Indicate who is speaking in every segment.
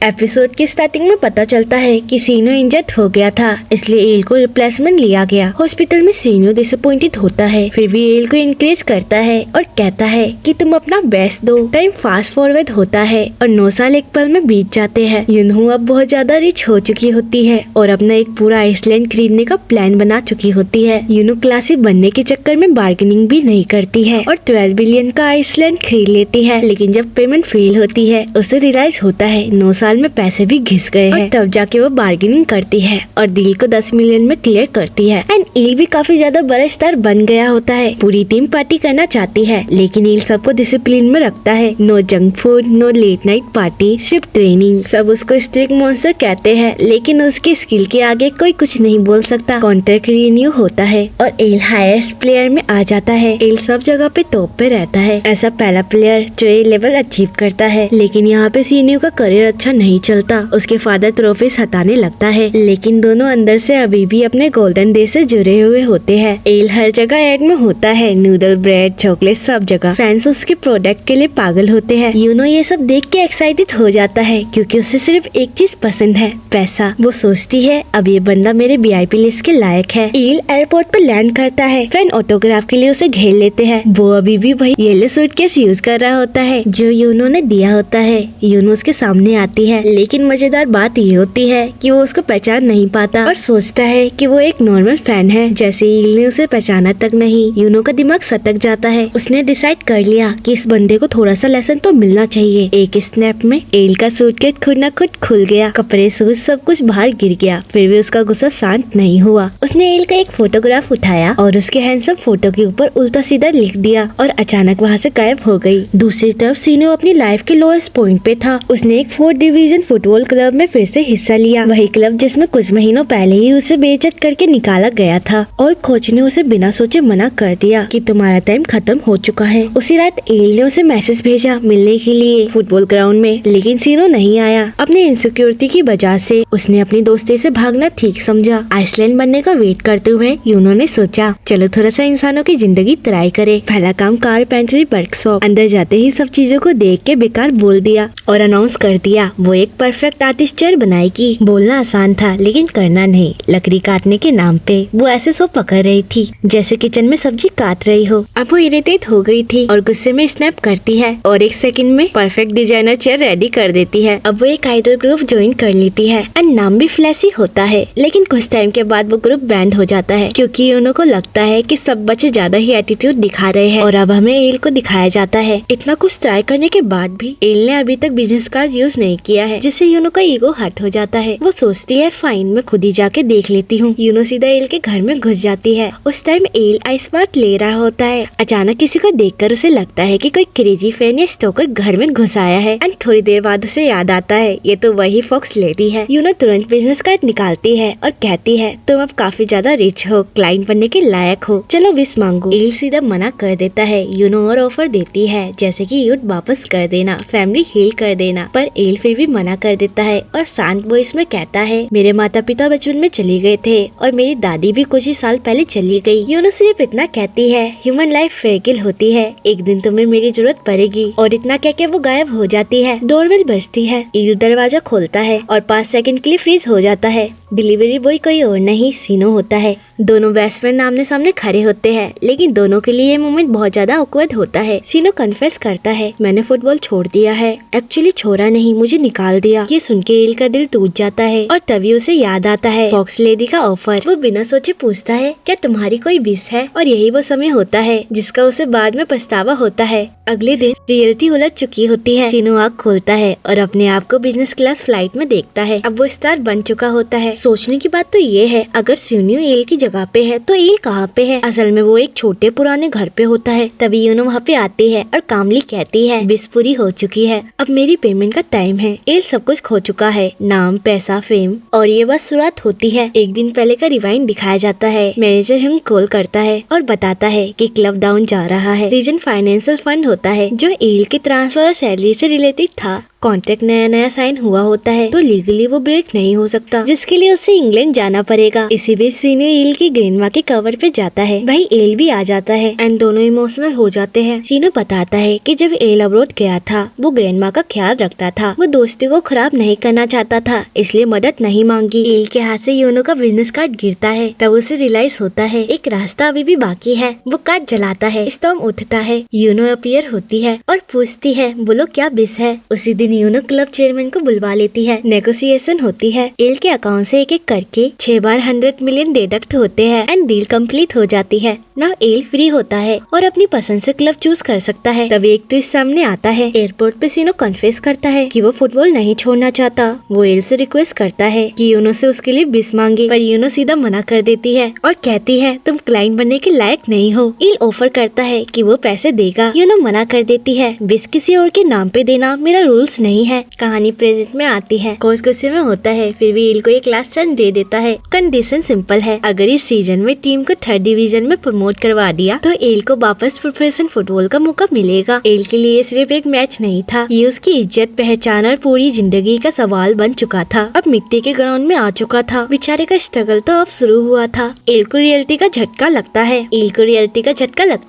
Speaker 1: Episode की starting में पता चलता है कि सीनो इंजर्ड हो गया था, इसलिए एल को रिप्लेसमेंट लिया गया। हॉस्पिटल में सीनो डिसअपॉइंटेड होता है, फिर भी एल को इनकरेज करता है और कहता है कि तुम अपना बेस्ट दो। टाइम फास्ट फॉरवर्ड होता है और 9 साल एक पल में बीत जाते हैं। यूनहो अब बहुत ज्यादा रिच हो चुकी होती है और अपना एक पूरा आइसलैंड खरीदने का प्लान बना चुकी होती है। यूनो क्लासी बनने के चक्कर में बार्गेनिंग भी नहीं करती है और 12 बिलियन का आइसलैंड खरीद लेती है, लेकिन जब पेमेंट फेल होती है उसे रियलाइज होता है 9 साल में पैसे भी घिस गए हैं। तब जाके वो बार्गेनिंग करती है और डील को 10 मिलियन में क्लियर करती है। एंड ईल भी काफी ज्यादा बड़ा स्टार बन गया होता है। पूरी टीम पार्टी करना चाहती है, लेकिन ईल सबको डिसिप्लिन में रखता है। No junk food, no late night party, सिर्फ ट्रेनिंग। सब उसको स्ट्रिक्ट मॉन्स्टर कहते हैं, लेकिन उसकी स्किल के आगे कोई कुछ नहीं बोल सकता। कॉन्ट्रैक्ट रिन्यू होता है और ईल हाईएस्ट प्लेयर में आ जाता है। ईल सब जगह पे टॉप पे रहता है, ऐसा पहला प्लेयर जो ये लेवल अचीव करता है। लेकिन यहाँ पे सीनियो का करियर अच्छा नहीं चलता। उसके फादर ट्रॉफीज हटाने लगता है, लेकिन दोनों अंदर से अभी भी अपने गोल्डन डे से जुड़े हुए होते हैं। एल हर जगह एड में होता है, नूडल, ब्रेड, चॉकलेट, सब जगह। फैंस उसके प्रोडक्ट के लिए पागल होते हैं। यूनो ये सब देख के एक्साइटेड हो जाता है, क्योंकि उसे सिर्फ एक चीज पसंद है, पैसा। वो सोचती है अब ये बंदा मेरे VIP लिस्ट के लायक है। एल एयरपोर्ट पे लैंड करता है। फैन ऑटोग्राफ के लिए उसे घेर लेते हैं। वो अभी भी वही येलो सूटकेस यूज कर रहा होता है जो यूनो ने दिया होता है। यूनो उसके सामने आती है, लेकिन मजेदार बात ये होती है कि वो उसको पहचान नहीं पाता और सोचता है कि वो एक नॉर्मल फैन है, जैसे ईल ने उसे पहचाना तक नहीं। यूनो का दिमाग सटक जाता है। उसने डिसाइड कर लिया कि इस बंदे को थोड़ा सा लेसन तो मिलना चाहिए। एक स्नैप में एल का सूटकेस खुद न खुद खुल गया। कपड़े, शूज, सब कुछ बाहर गिर गया। फिर भी उसका गुस्सा शांत नहीं हुआ। उसने एल का एक फोटोग्राफ उठाया और उसके हैंडसम फोटो के ऊपर उल्टा सीधा लिख दिया और अचानक वहाँ से गायब हो गई। दूसरी तरफ सीनो अपनी लाइफ के लोएस्ट पॉइंट पे था। उसने एक 4th डिवीजन फुटबॉल क्लब में फिर से हिस्सा लिया, वही क्लब जिसमें कुछ महीनों पहले ही उसे बेइज्जत करके निकाला गया था। और कोच ने उसे बिना सोचे मना कर दिया कि तुम्हारा टाइम खत्म हो चुका है। उसी रात एल ने उसे मैसेज भेजा मिलने के लिए फुटबॉल ग्राउंड में, लेकिन सीनो नहीं आया। अपनी इनसिक्योरिटी की वजह से उसने अपनी दोस्ती से भागना ठीक समझा। आइसलैंड बनने का वेट करते हुए यूनो ने सोचा चलो थोड़ा सा इंसानों की जिंदगी ट्राई करे। पहला काम कारपेंटरी वर्कशॉप। अंदर जाते ही सब चीजों को देख के बेकार बोल दिया और अनाउंस कर दिया वो एक परफेक्ट आर्टिस्ट चेयर बनाएगी। बोलना आसान था, लेकिन करना नहीं। लकड़ी काटने के नाम पे वो ऐसे सो पकड़ रही थी जैसे किचन में सब्जी काट रही हो। अब वो इरिटेट हो गई थी और गुस्से में स्नैप करती है और 1 सेकंड में परफेक्ट डिजाइनर चेयर रेडी कर देती है। अब वो एक आइडल ग्रुप ज्वाइन कर लेती है एंड नाम भी फ्लैशी होता है, लेकिन कुछ टाइम के बाद वो ग्रुप बैंड हो जाता है, क्योंकि उन्हों को लगता है कि सब बच्चे ज्यादा ही एटीट्यूड दिखा रहे हैं और अब हमें एल को दिखाया जाता है। इतना कुछ ट्राई करने के बाद भी एल ने अभी तक बिजनेस कार्ड यूज नहीं किया है, जिससे यूनो का ईगो हर्ट हो जाता है। वो सोचती है फाइन, मैं खुद ही जाके देख लेती हूँ। यूनो सीधा एल के घर में घुस जाती है। उस टाइम एल आइस बात ले रहा होता है। अचानक किसी को देखकर उसे लगता है कि कोई क्रेजी फैन या स्टोकर घर में घुस आया है एंड थोड़ी देर बाद उसे याद आता है ये तो वही फॉक्स लेडी है। यूनो तुरंत बिजनेस कार्ड निकालती है और कहती है तुम अब काफी ज्यादा रिच हो, क्लाइंट बनने के लायक हो, चलो विश मांगो। एल सीधा मना कर देता है। यूनो और ऑफर देती है जैसे कि यूथ वापस कर देना, फैमिली हील कर देना, पर एल फिर भी मना कर देता है और शांत वॉइस में कहता है मेरे माता पिता बचपन में चले गए थे और मेरी दादी भी कुछ ही साल पहले चली गई। यूनो सिर्फ इतना कहती है ह्यूमन लाइफ फ्रेगिल होती है, एक दिन तुम्हें मेरी जरूरत पड़ेगी, और इतना कह के वो गायब हो जाती है। डोरबेल बजती है। एल दरवाजा खोलता है और 5 सेकंड के लिए फ्रीज हो जाता है। डिलीवरी बॉय कोई और नहीं सीनो होता है। दोनों बेस्ट फ्रेंड आमने सामने खड़े होते हैं, लेकिन दोनों के लिए ये मोमेंट बहुत ज्यादा ऑकवर्ड होता है। सीनो कन्फेस करता है मैंने फुटबॉल छोड़ दिया है, एक्चुअली छोड़ा नहीं, मुझे निकाल दिया। ये सुन के एल का दिल टूट जाता है और तभी उसे याद आता है फॉक्स लेडी का ऑफर। वो बिना सोचे पूछता है क्या तुम्हारी कोई विश है, और यही वो समय होता है जिसका उसे बाद में पछतावा होता है। अगले दिन रियलिटी उलट चुकी होती है। सीनो आँख खोलता है और अपने आप को बिजनेस क्लास फ्लाइट में देखता है। अब वो स्टार बन चुका होता है। सोचने की बात तो ये है अगर सीनियो एल की जगह पे है तो एल कहाँ पे है। असल में वो एक छोटे पुराने घर पे होता है। तभी यूनो वहाँ पे आती है और कामली कहती है विश पूरी हो चुकी है, अब मेरी पेमेंट का टाइम है। एल सब कुछ खो चुका है, नाम, पैसा, फेम, और ये बस शुरुआत होती है। एक दिन पहले का रिवाइंड दिखाया जाता है। मैनेजर हिम कॉल करता है और बताता है कि क्लब डाउन जा रहा है। रीजन फाइनेंशियल फंड होता है जो एल के ट्रांसफर और सैलरी से रिलेटेड था। कॉन्ट्रैक्ट नया नया साइन हुआ होता है तो लीगली वो ब्रेक नहीं हो सकता, जिसके लिए उसे इंग्लैंड जाना पड़ेगा। इसी बीच सीनो एल की ग्रैंडमा के कवर पे जाता है, वही एल भी आ जाता है एंड दोनों इमोशनल हो जाते हैं। सीनो बताता है कि जब एल अब्रॉड गया था वो ग्रैंडमा का ख्याल रखता था, वो दोस्ती को खराब नहीं करना चाहता था, इसलिए मदद नहीं मांगी। एल के हाथ से योनो का बिजनेस कार्ड गिरता है, तब उसे रियलाइज होता है एक रास्ता अभी भी बाकी है। वो कार्ड जलाता है, स्टॉर्म उठता है, योनो अपीयर होती है और पूछती है बोलो क्या बिस है। उसी दिन योनो क्लब चेयरमैन को बुलवा लेती है, नेगोशिएशन होती है। एल के अकाउंट से एक एक करके 6 बार 100 मिलियन डिडक्ट होते हैं एंड डील कंप्लीट हो जाती है। नाउ एल फ्री होता है और अपनी पसंद से क्लब चूज कर सकता है। तभी एक ट्विस्ट सामने आता है। एयरपोर्ट पे सीनो कन्फेस करता है कि वो फुटबॉल नहीं छोड़ना चाहता। वो एल से रिक्वेस्ट करता है कि यूनो से उसके लिए बिस मांगे, पर यूनो सीधा मना कर देती है और कहती है तुम क्लाइंट बनने के लायक नहीं हो। एल ऑफर करता है कि वो पैसे देगा, यूनो मना कर देती है, बिस किसी और के नाम पे देना मेरा रूल्स नहीं है। कहानी प्रेजेंट में आती है। कोच गुस्से में होता है, फिर भी एल को एक लास्ट चांस दे देता है। कंडीशन सिंपल है, अगर इस सीजन में टीम को 3rd डिवीजन में प्रमोट करवा दिया तो एल को वापस प्रोफेशनल फुटबॉल का मौका मिलेगा। एल के लिए सिर्फ एक मैच नहीं था, ये उसकी इज्जत, पहचान और पूरी जिंदगी का सवाल बन चुका था। अब मिट्टी के ग्राउंड में आ चुका था। बेचारे का स्ट्रगल तो अब शुरू हुआ था। एल को रियलिटी का झटका लगता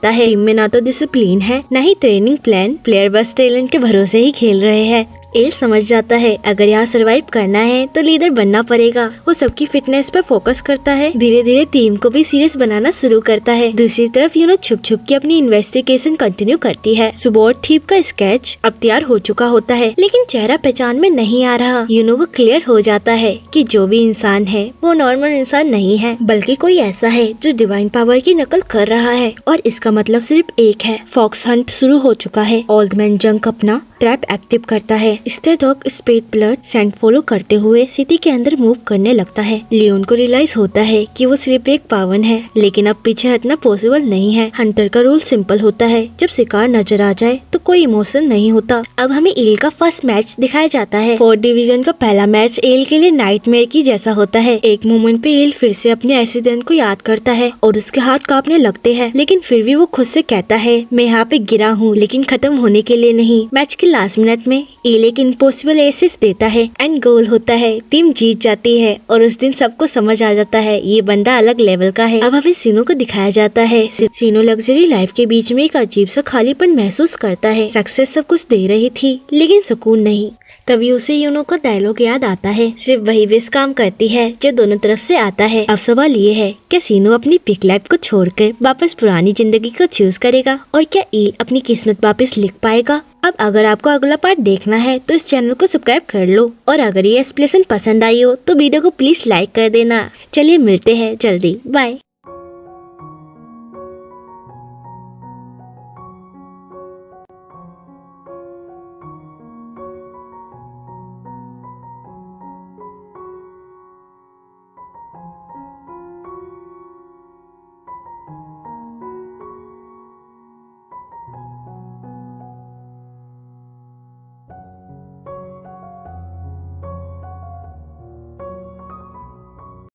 Speaker 1: है। टीम में ना तो डिसिप्लिन है, न ही ट्रेनिंग प्लान, प्लेयर बस टैलेंट के भरोसे ही खेल रहे हैं। एल समझ जाता है अगर यहाँ सरवाइव करना है तो लीडर बनना पड़ेगा। वो सबकी फिटनेस पर फोकस करता है, धीरे धीरे टीम को भी सीरियस बनाना शुरू करता है। दूसरी तरफ यूनो छुप छुप के अपनी इन्वेस्टिगेशन कंटिन्यू करती है। सुबोर्ड थीप का स्केच अब तैयार हो चुका होता है, लेकिन चेहरा पहचान में नहीं आ रहा। यूनो को क्लियर हो जाता है कि जो भी इंसान है वो नॉर्मल इंसान नहीं है, बल्कि कोई ऐसा है जो डिवाइन पावर की नकल कर रहा है। और इसका मतलब सिर्फ एक है, फॉक्स हंट शुरू हो चुका है। ओल्ड मैन जंक अपना ट्रैप एक्टिव करता है। Stay dog sped blood scent follow करते हुए सिटी के अंदर मूव करने लगता है। लियोन को रियलाइज होता है कि वो सिर्फ एक पावन है, लेकिन अब पीछे हटना पॉसिबल नहीं है। हंटर का रूल सिंपल होता है, जब शिकार नजर आ जाए तो कोई इमोशन नहीं होता। अब हमें एल का फर्स्ट मैच दिखाया जाता है। 4th डिवीजन का पहला मैच एल के लिए नाइटमेयर की जैसा होता है। एक मोमेंट पे एल फिर से अपने एक्सीडेंट को याद करता है और उसके हाथ कांपने लगते हैं, लेकिन फिर भी वो खुद से कहता है मैं यहाँ पे गिरा हूँ, लेकिन खत्म होने के लिए नहीं। मैच के लास्ट मिनट में एल एक इम्पॉसिबल एसिस्ट देता है एंड गोल होता है। टीम जीत जाती है और उस दिन सबको समझ आ जाता है ये बंदा अलग लेवल का है। अब हमें सीनो को दिखाया जाता है। सीनो लग्जरी लाइफ के बीच में एक अजीब सा खालीपन महसूस करता है। सक्सेस सब कुछ दे रही थी, लेकिन सुकून नहीं। तभी उसे यूनो का डायलॉग याद आता है, सिर्फ वही विश काम करती है जो दोनों तरफ से आता है। अब सवाल ये है, क्या सीनो अपनी पिक लाइफ को छोड़कर वापस पुरानी जिंदगी को चूज करेगा, और क्या एल अपनी किस्मत वापस लिख पाएगा? अब अगर आपको अगला पार्ट देखना है तो इस चैनल को सब्सक्राइब कर लो, और अगर ये एक्सप्लेनेशन पसंद आई हो तो वीडियो को प्लीज लाइक कर देना। चलिए मिलते हैं जल्दी, बाय।